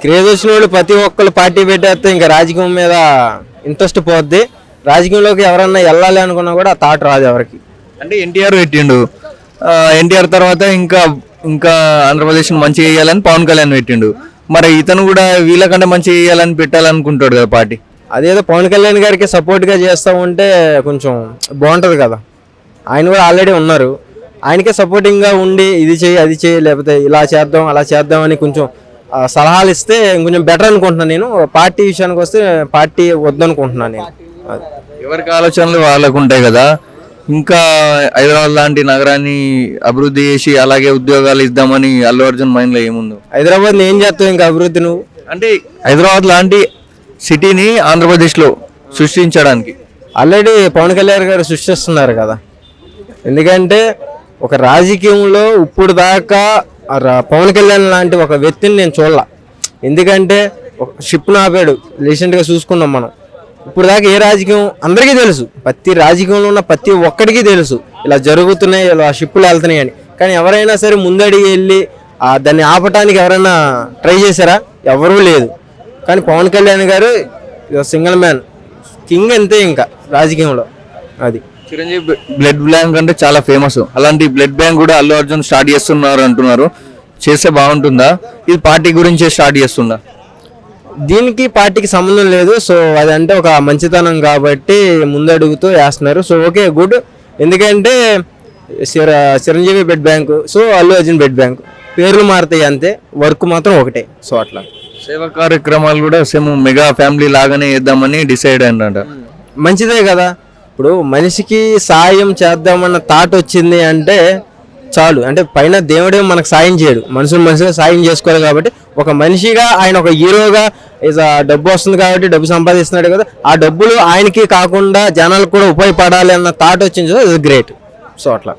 Craze వచ్చిన వాళ్ళు ప్రతి ఒక్కళ్ళు పార్టీ పెట్టేస్తే ఇంకా రాజకీయం మీద ఇంట్రెస్ట్ పోద్ది. రాజకీయంలోకి ఎవరన్నా వెళ్ళాలి అనుకున్నా కూడా ఆ థాట్ రాదు ఎవరికి. అంటే ఎన్టీఆర్ పెట్టిండు, ఎన్టీఆర్ తర్వాత ఇంకా ఇంకా ఆంధ్రప్రదేశ్ మంచి చేయాలని పవన్ కళ్యాణ్ పెట్టిండు. మరి ఇతను కూడా వీళ్ళకంటే మంచి చేయాలని పెట్టాలనుకుంటాడు కదా పార్టీ. అదేదో పవన్ కళ్యాణ్ గారికి సపోర్ట్గా చేస్తూ ఉంటే కొంచెం బాగుంటుంది కదా. ఆయన కూడా ఆల్రెడీ ఉన్నారు, ఆయనకే సపోర్టింగ్గా ఉండి ఇది చేయి అది చేయి లేకపోతే ఇలా చేద్దాం అలా చేద్దాం అని కొంచెం సలహాలు ఇస్తే కొంచెం బెటర్ అనుకుంటున్నాను. నేను పార్టీ విషయానికి వస్తే పార్టీ వద్దనుకుంటున్నాను నేను. ఎవరికి ఆలోచనలు వాళ్ళకు ఉంటాయి కదా. ఇంకా హైదరాబాద్ లాంటి నగరాన్ని అభివృద్ధి చేసి అలాగే ఉద్యోగాలు ఇద్దామని అల్లు అర్జున్ మైండ్లో ఏముందో. హైదరాబాద్ ఏం చేస్తావు ఇంకా అభివృద్ధి నువ్వు? అంటే హైదరాబాద్ లాంటి సిటీని ఆంధ్రప్రదేశ్లో సృష్టించడానికి ఆల్రెడీ పవన్ కళ్యాణ్ గారు సృష్టిస్తున్నారు కదా. ఎందుకంటే ఒక రాజకీయంలో ఇప్పుడు దాకా పవన్ కళ్యాణ్ లాంటి ఒక వ్యక్తిని నేను చూడాల. ఎందుకంటే ఒక షిప్ను ఆపాడు, రీసెంట్గా చూసుకున్నాం మనం. ఇప్పుడు దాకా ఏ రాజకీయం అందరికీ తెలుసు, ప్రతి రాజకీయంలో ఉన్న ప్రతి ఒక్కడికి తెలుసు ఇలా జరుగుతున్నాయి, ఇలా షిప్పులు వెళ్తున్నాయి అని. కానీ ఎవరైనా సరే ముందడిగి వెళ్ళి దాన్ని ఆపటానికి ఎవరైనా ట్రై చేశారా? ఎవరూ లేదు. కానీ పవన్ కళ్యాణ్ గారు సింగిల్ మ్యాన్ కింగ్ అంతే ఇంకా రాజకీయంలో. అది చిరంజీవి బ్లడ్ బ్యాంక్ అంటే చాలా ఫేమస్, అలాంటి బ్లడ్ బ్యాంక్ కూడా అల్లు అర్జున్ స్టార్ట్ చేస్తున్నారు అంటున్నారు. చేస్తే బాగుంటుందా? ఇది పార్టీ గురించే స్టార్ట్ చేస్తుందా? దీనికి పార్టీకి సంబంధం లేదు. సో అదంటే ఒక మంచితనం కాబట్టి ముందడుగుతూ వేస్తున్నారు. So okay, good. ఎందుకంటే Chiranjeevi blood bank, so Allu Arjun blood bank పేర్లు మారుతాయి అంతే, వర్క్ మాత్రం ఒకటే. సో అట్లా సేవా కార్యక్రమాలు కూడా సేమ్ మెగా ఫ్యామిలీ లాగానే చేద్దామని డిసైడ్ అయిందంట. మంచిదే కదా. ఇప్పుడు మనిషికి సాయం చేద్దామన్న థాట్ వచ్చింది అంటే చాలు. అంటే పైన దేవుడే మనకు సాయం చేయడు, మనుషులుగా సాయం చేసుకోవాలి. కాబట్టి ఒక మనిషిగా ఆయన ఒక హీరోగా డబ్బు వస్తుంది కాబట్టి డబ్బు సంపాదిస్తున్నాడు కదా, ఆ డబ్బులు ఆయనకి కాకుండా జనాలకు కూడా ఉపయోగపడాలి అన్న థాట్ వచ్చింది. So it's great. సో అట్లా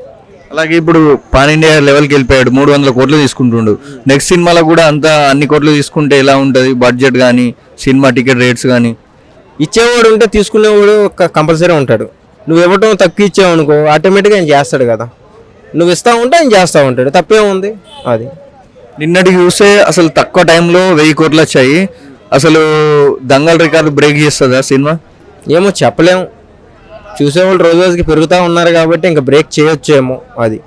అలాగే ఇప్పుడు పాన్ ఇండియా లెవెల్కి వెళ్ళిపోయాడు, 300 కోట్లు తీసుకుంటుండు. నెక్స్ట్ సినిమాలో కూడా అంతా అన్ని కోట్లు తీసుకుంటే ఎలా ఉంటుంది బడ్జెట్ కానీ సినిమా టికెట్ రేట్స్ కానీ? ఇచ్చేవాడు ఉంటే తీసుకునేవాడు కంపల్సరీ ఉంటాడు. నువ్వు ఇవ్వటం తక్కువ ఇచ్చావు అనుకో, ఆటోమేటిక్గా ఆయన చేస్తాడు కదా. నువ్వు ఇస్తా ఉంటే ఆయన చేస్తూ ఉంటాడు, తప్పే ఉంది. అది నిన్నటికి చూస్తే అసలు తక్కువ టైంలో 1000 కోట్లు వచ్చాయి. అసలు దంగల్ రికార్డు బ్రేక్ చేస్తుందా సినిమా? ఏమో చెప్పలేము. చూసేవాళ్ళు రోజు రోజుకి పెరుగుతూ ఉన్నారు కాబట్టి ఇంకా బ్రేక్ చేయొచ్చేమో. అది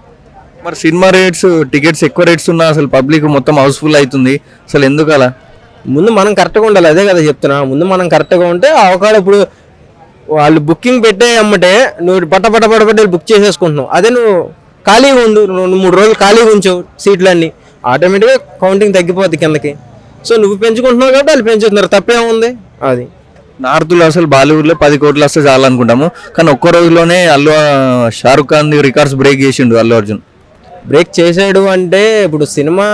మరి సినిమా రేట్స్ టికెట్స్ ఎక్కువ రేట్స్ ఉన్నా అసలు పబ్లిక్ మొత్తం హౌస్ఫుల్ అవుతుంది. అసలు ఎందుకు అలా? ముందు మనం కరెక్ట్గా ఉండాలి. అదే కదా చెప్తున్నా. ముందు మనం కరెక్ట్గా ఉంటే అవకాశం. ఇప్పుడు వాళ్ళు బుకింగ్ పెట్టే అమ్మటే నువ్వు పట్ట బుక్ చేసేసుకుంటున్నావు. అదే నువ్వు ఖాళీగా ఉండు, 2-3 రోజులు ఖాళీగా ఉంచావు సీట్లన్నీ, ఆటోమేటిక్గా కౌంటింగ్ తగ్గిపోద్ది కిందకి. సో నువ్వు పెంచుకుంటున్నావు కాబట్టి వాళ్ళు పెంచుతున్నారు, తప్పే ఉంది. అది నార్త్లో అసలు బాలీవుడ్లో 10 కోట్లు వస్తే చాలనుకుంటాము, కానీ ఒక్క రోజులోనే షారుఖ్ ఖాన్ రికార్డ్స్ బ్రేక్ చేసిండు అల్లు అర్జున్. బ్రేక్ చేసాడు అంటే ఇప్పుడు సినిమా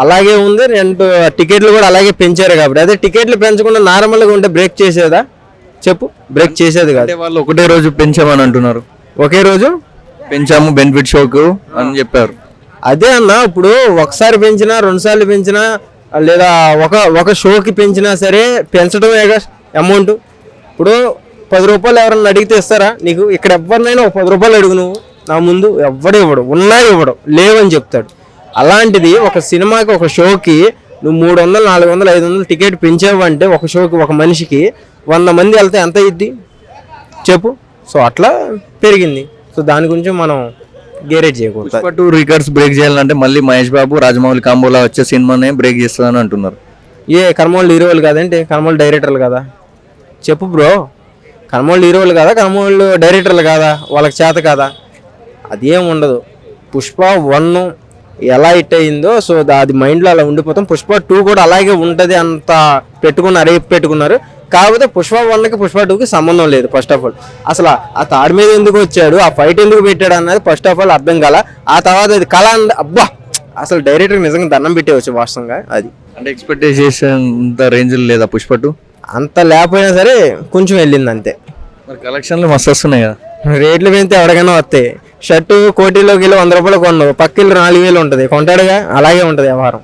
అలాగే ఉంది, రెండు టికెట్లు కూడా అలాగే పెంచారు కాబట్టి. అదే టికెట్లు పెంచకుండా నార్మల్గా ఉంటే బ్రేక్ చేసేదా చెప్పు? బ్రేక్ చేసేది కాదు. వాళ్ళు ఒకటే రోజు పెంచామని అంటున్నారు. ఒకే రోజు పెంచాము బెనిఫిట్ షోకు అని చెప్పారు. అదే అన్న, ఇప్పుడు ఒకసారి పెంచినా 2 సార్లు పెంచినా లేదా ఒక షోకి పెంచినా సరే పెంచడమే అమౌంట్. ఇప్పుడు 10 రూపాయలు ఎవరన్నా అడిగితే ఇస్తారా నీకు? ఇక్కడ ఎవరినైనా 10 రూపాయలు అడుగు నువ్వు, నా ముందు ఎవడు ఇవ్వడు, ఉన్నా ఇవ్వడు, లేవని చెప్తాడు. అలాంటిది ఒక సినిమాకి ఒక షోకి నువ్వు 300, 400, 500 టికెట్ పెంచావంటే ఒక షోకి ఒక మనిషికి 100 మంది వెళ్తే ఎంత అయ్యిద్ది చెప్పు? సో అట్లా పెరిగింది. సో దాని గురించి మనం గేరేజ్ చేయకూడదు. పుష్ప 2 రికార్డ్స్ బ్రేక్ చేయాలంటే మళ్ళీ మహేష్ బాబు రాజమౌళి కాంబోలా వచ్చే సినిమానే బ్రేక్ చేస్తుందని అంటున్నారు. కర్మోళ్ళు హీరోలు కాదంటే కర్మోళ్ళు డైరెక్టర్లు కదా చెప్పు బ్రో. కర్మోళ్ళు హీరోలు కదా, కర్మోళ్ళు డైరెక్టర్లు కదా, వాళ్ళకి చేత కదా. అదేం ఉండదు. పుష్ప 1 ఎలా హిట్ అయిందో సో అది మైండ్లో అలా ఉండిపోతాం. పుష్ప 2 కూడా అలాగే ఉంటుంది అంత పెట్టుకున్నారు. కాకపోతే పుష్ప 1కి పుష్ప 2కి సంబంధం లేదు. ఫస్ట్ ఆఫ్ ఆల్ అసలు ఆ తాడి మీద ఎందుకు వచ్చాడు, ఆ ఫైట్ ఎందుకు పెట్టాడు అన్నది ఫస్ట్ ఆఫ్ ఆల్ అర్థం కాల. ఆ తర్వాత అది కళ అబ్బా, అసలు డైరెక్టర్ నిజంగా దండం పెట్టేవచ్చు వాస్తవంగా. అది అంటే ఎక్స్పెక్టేషన్ రేంజ్ లేదా పుష్ప 2? అంత లేకపోయినా సరే కొంచెం వెళ్ళింది అంతే. మరి కలెక్షన్లు మస్తు వస్తున్నాయి కదా. రేట్లు పెంచితే ఎవరికైనా వస్తాయి. షర్టు కోటిలోకి వెళ్ళి 100 రూపాయలు కొన్నావు, పక్కిళ్ళు 4000 ఉంటుంది, కొంటాడుగా. అలాగే ఉంటుంది వ్యవహారం.